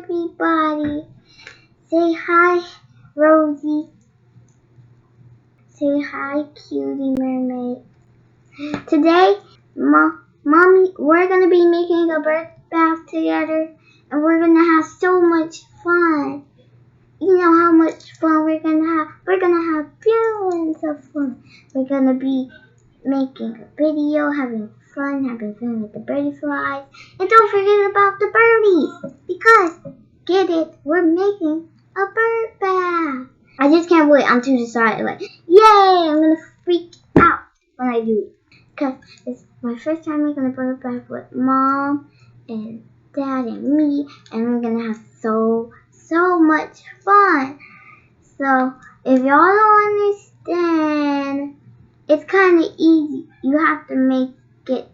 everybody. Say hi, Rosie. Say hi, cutie mermaid. Today, Mommy, we're gonna be making a bird bath together, and we're gonna have so much fun. You know how much fun we're gonna have? We're gonna have billions of fun. We're gonna be making a video, having fun with the birdie flies. And don't forget about the birdies, because, get it, we're making a bird bath. I just can't wait. I'm too excited. Like, yay! I'm gonna freak out when I do it. Because it's my first time making a bird bath with Mom and Dad and me. And we're gonna have so much fun. So, if y'all don't understand, it's kind of easy. You have to make it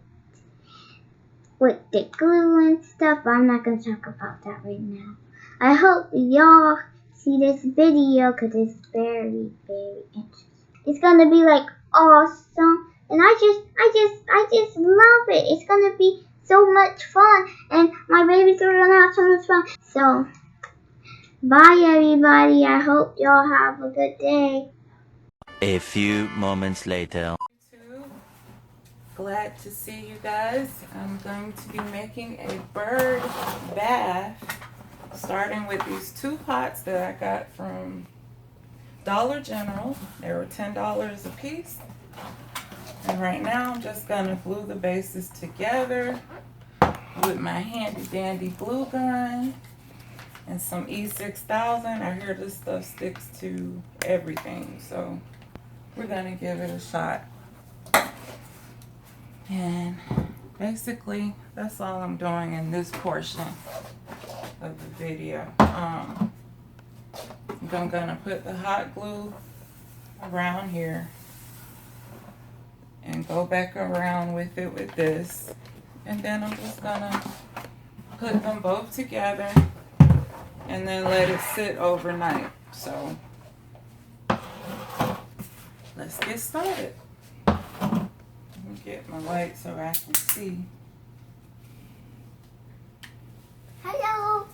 with the glue and stuff, but I'm not going to talk about that right now. I hope y'all see this video because it's very interesting. It's going to be like awesome, and I just love it. It's going to be so much fun, and my babies are going to have so much fun. So, bye everybody. I hope y'all have a good day. A few moments later. Glad to see you guys. I'm going to be making a bird bath, starting with these 2 pots that I got from Dollar General. They were $10 a piece. And right now I'm just gonna glue the bases together with my handy dandy glue gun and some E6000. I hear this stuff sticks to everything, so we're gonna give it a shot. And basically, that's all I'm doing in this portion of the video. I'm gonna put the hot glue around here and go back around with it with this. And then I'm just gonna put them both together and then let it sit overnight. So, let's get started. Get my light so I can see. Hello.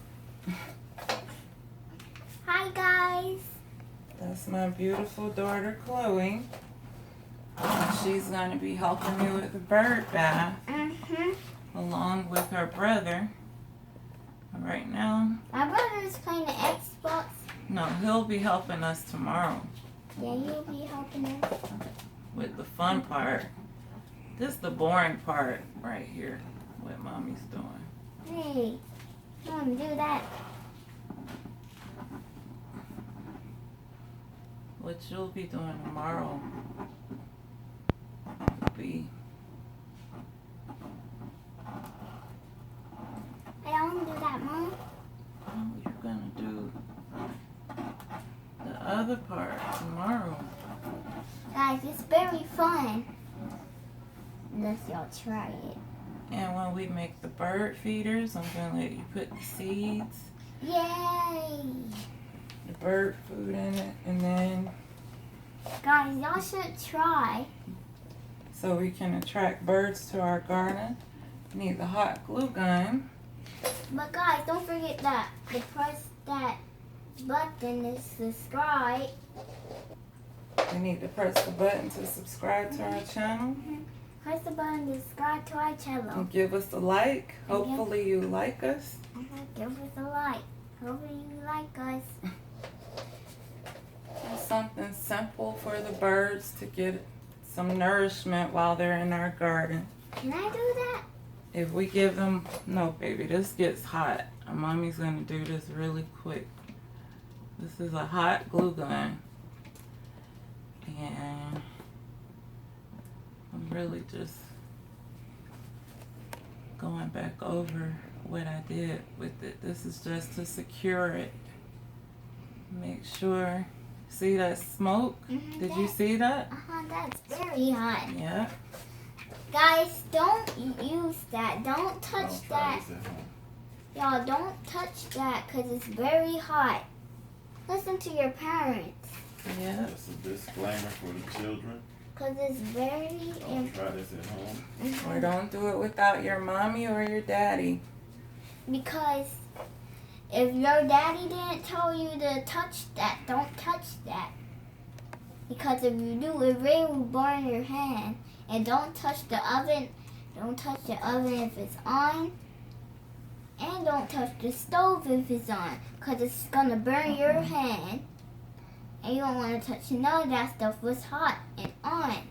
Hi guys. That's my beautiful daughter Chloe. She's going to be helping me with the bird bath along with her brother. Right now, my brother is playing the Xbox. No, he'll be helping us tomorrow. Yeah, you'll be helping us with the fun part. This is the boring part right here, what Mommy's doing. Hey, I want to do that. What you'll be doing tomorrow will be... Hey, I want to do that, Mom. Oh, you're going to do the other part tomorrow. Guys, it's very fun. Unless y'all try it. And when we make the bird feeders, I'm going to let you put the seeds. Yay! The bird food in it. And then... Guys, y'all should try. So we can attract birds to our garden. We need the hot glue gun. But guys, don't forget that to press that button to subscribe. We need to press the button to subscribe to our channel. Press the button to subscribe to our channel. And give us a like. Hopefully you like us. Give us a like. Hopefully you like us. It's something simple for the birds to get some nourishment while they're in our garden. Can I do that? If we give them... No, baby, this gets hot. Mommy's going to do this really quick. This is a hot glue gun. And I'm really just going back over what I did with it. This is just to secure it. Make sure. See that smoke? Did you see that? That's very hot. Yeah. Guys, don't use that. Don't touch that. Y'all, don't touch that because it's very hot. Listen to your parents. Yeah. That's a disclaimer for the children. Because it's very... Don't try this at home. Or don't do it without your mommy or your daddy. Because If your daddy didn't tell you to touch that, don't touch that. Because if you do, it really will burn your hand. And don't touch the oven. Don't touch the oven if it's on. And don't touch the stove if it's on. Because it's going to burn your hand. And you don't want to touch none of that stuff was hot and on.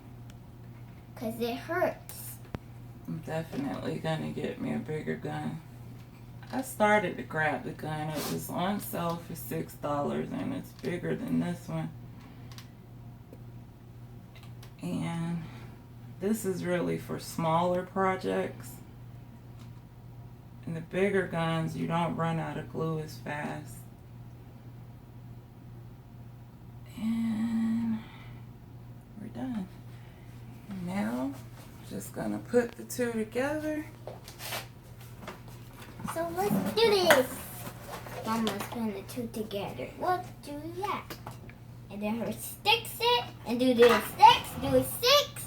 Because it hurts. I'm definitely gonna get me a bigger gun. I started to grab the gun. It was on sale for $6 and it's bigger than this one. And this is really for smaller projects. And the bigger guns, you don't run out of glue as fast. And we're done. And now, just gonna put the two together. So let's do this. Mama's putting the two together. Let's do that. And then her sticks it. And do this 6. Do it 6.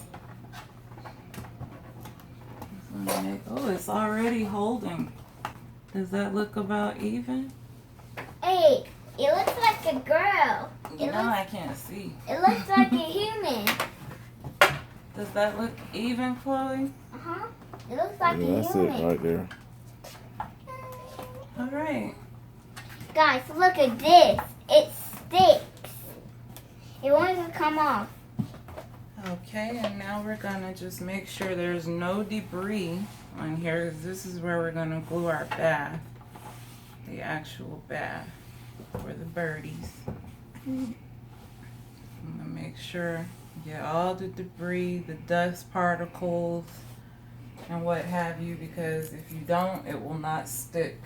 Oh, it's already holding. Does that look about even? Hey, it looks like a girl. I can't see. It looks like a human. Does that look even, Chloe? Uh-huh. It looks like a That's human. it right there. All right. Guys, look at this. It sticks. It won't even come off. Okay, and now we're gonna just make sure there's no debris on here, 'cause this is where we're gonna glue our bath, the actual bath for the birdies. I'm gonna make sure you get all the debris, the dust particles, and what have you, because if you don't, it will not stick.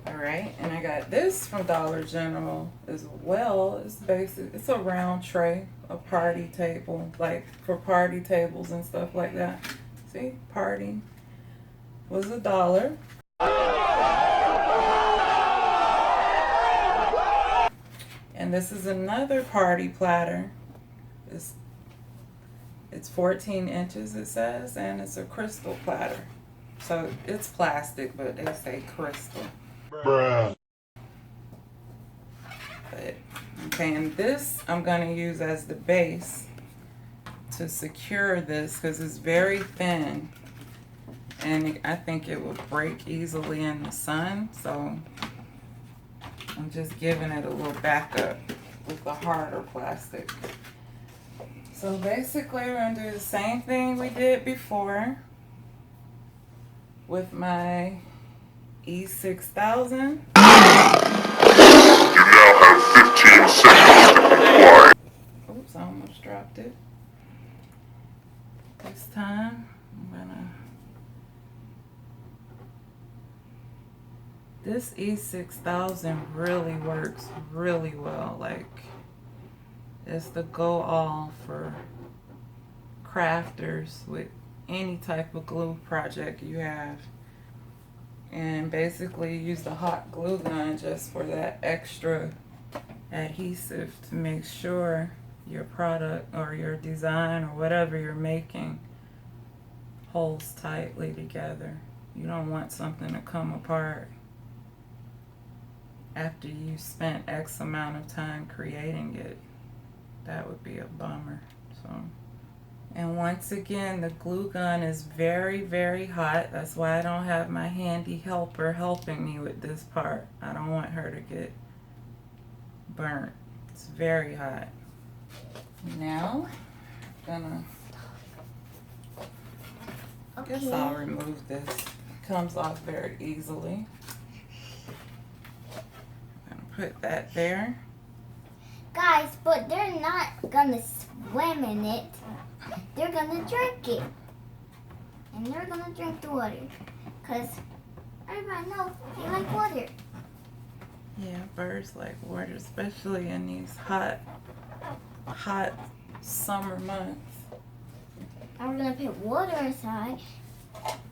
All right, and I got this from Dollar General as well. It's basic. It's a round tray, a party table, like for party tables and stuff like that. See, party was $1. And this is another party platter. It's 14 inches, it says, and it's a crystal platter. So it's plastic, but they say crystal. Bruh. But, okay, and this I'm going to use as the base to secure this because it's very thin. And I think it will break easily in the sun. So I'm just giving it a little backup with the harder plastic. So basically we're going to do the same thing we did before with my E6000. You now have 15 seconds to comply. Oops, I almost dropped it. This time, I'm gonna... This E6000 really works really well. Like, it's the go-all for crafters with any type of glue project you have. And basically use the hot glue gun just for that extra adhesive to make sure your product or your design or whatever you're making holds tightly together. You don't want something to come apart after you spent X amount of time creating it. That would be a bummer. So. And once again, the glue gun is very, very hot. That's why I don't have my handy helper helping me with this part. I don't want her to get burnt. It's very hot. Now, I'm gonna, guess I'll remove this. It comes off very easily. I'm gonna put that there. Guys, but they're not gonna swim in it. They're gonna drink it. And they're gonna drink the water. Because everybody knows they like water. Yeah, birds like water, especially in these hot summer months. And we're gonna put water inside.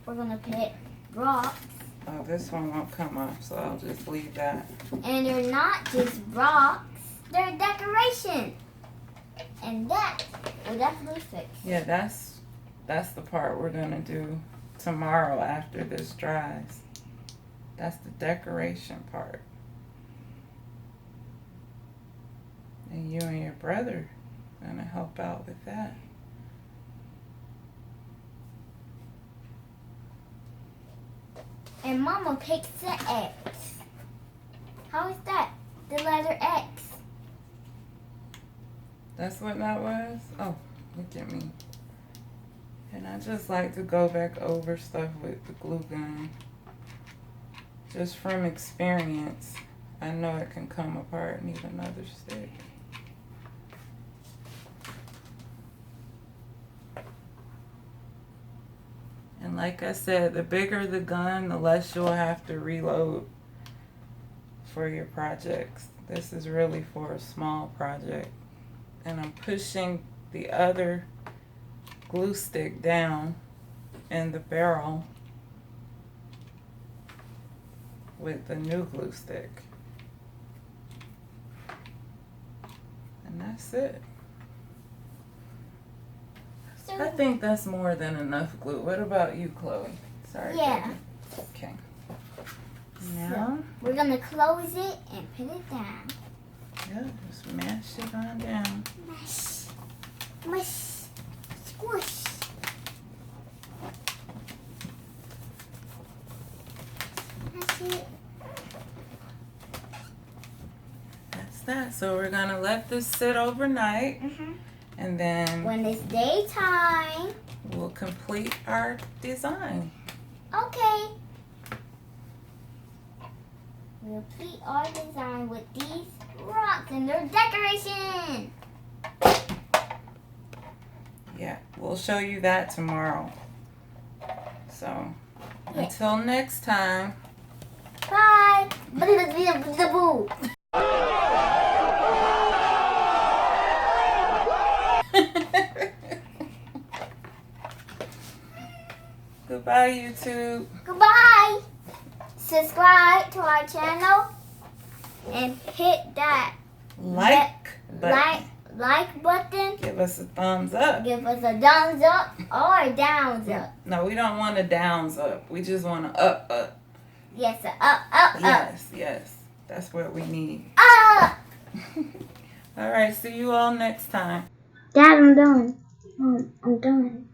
We're gonna put rocks. Oh, this one won't come off, so I'll just leave that. And they're not just rocks. They're decoration. And that will definitely fix. Yeah, that's the part we're gonna do tomorrow after this dries. That's the decoration part. And you and your brother are gonna help out with that. And Mama picks the X. How is that? The letter X. That's what that was? Oh, look at me. And I just like to go back over stuff with the glue gun. Just from experience, I know it can come apart and need another stick. And like I said, the bigger the gun, the less you'll have to reload for your projects. This is really for a small project. And I'm pushing the other glue stick down in the barrel with the new glue stick. And that's it. I think that's more than enough glue. What about you, Chloe? Sorry. Yeah. Baby. Okay. Now, We're gonna close it and put it down. yeah, just mash it on down. Mash. Mush. Squish. That's it. That's that. So we're gonna let this sit overnight, and then When it's daytime. we'll complete our design. Okay. We'll complete our design with these rocks and their decoration. Yeah, we'll show you that tomorrow. So, until next time. Bye. Boo. Goodbye, YouTube. Goodbye. Subscribe to our channel and hit that Like button. like button. Give us a thumbs up. Give us a thumbs up or a downs up. No, we don't want a downs up. We just want a up. Yes, a up. Yes. That's what we need. Up. All right, see you all next time. Dad, I'm done. I'm done.